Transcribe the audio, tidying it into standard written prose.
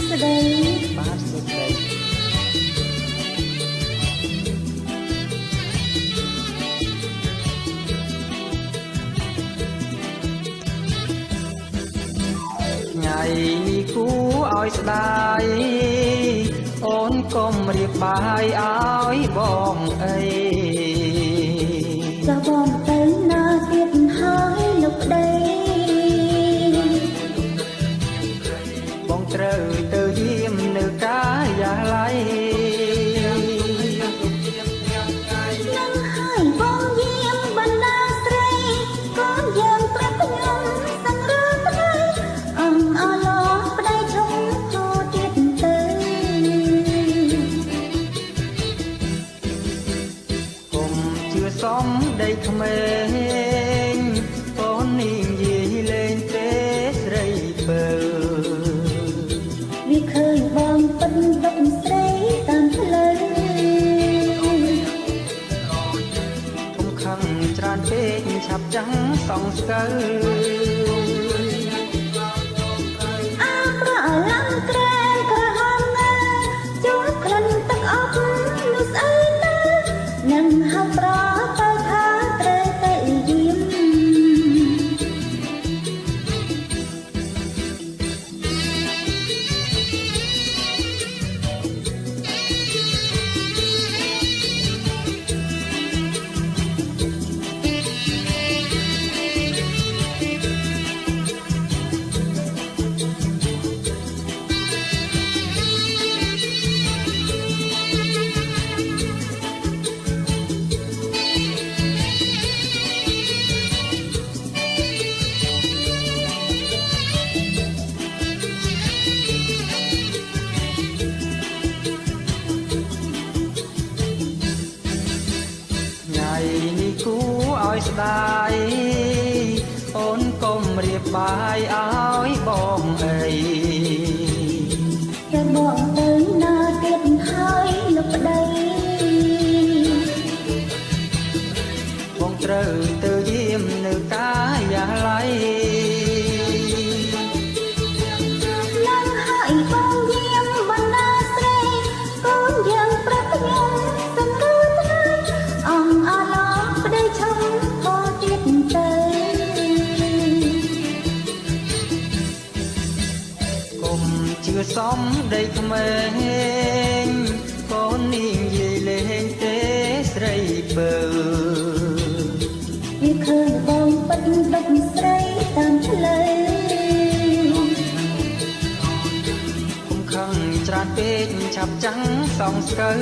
ស្ដីបាទសុខដីថ្ងៃនេះគួរឲ្យស្ដាយអូនកុំរៀបបាយឲ្យបងអីចាបងទៅណាទៀតហើយលោកប្តីបងត្រូវទៅយាមនៅកាយាល័យនឹងហើយបងយាមបណ្ដាស្រីកូនយើងប្រាប់ខ្ញុំសង្រើប្តីអអឡោប្តីឈុំហូរទៀតទៅកុំជឿសំដីក្មេងកូននាងយាយលេងទេស្រីពើវាឃើញបងពិនដុកស្រីតាមផ្លូវកុំខឹងច្រើនពេកឆាប់ចាំងសងស្កើអាប្រឡាំក្រែងក្រហមណាជួបក្លិនទឹកអប់នោះស្អីណានឹងហៅប្រទៅថាត្រូវទៅយាមថ្ងៃនេះគួរឲ្យស្ដាយអូនកុំរៀបបាយឲ្យបងអីតែបងទៅណាទៀតហើយលោកប្តីបងត្រូវទៅយាមនៅកាយាល័យឡើងហើយបងយាមបណ្ដាស្រីកូនយើងប្រាប់ខ្ញុំសង្រើស្នេហ៍អអឡោប្តីឈុំហូរទៀតទៅកុំជឿសំដីក្មេងកូននាងយាយលេងទេស្រីពើវាឃើញបងពិតដុកស្រីតាមផ្លូវកុំខឹងច្រើនពេកឆាប់ចាំងសងស្កើ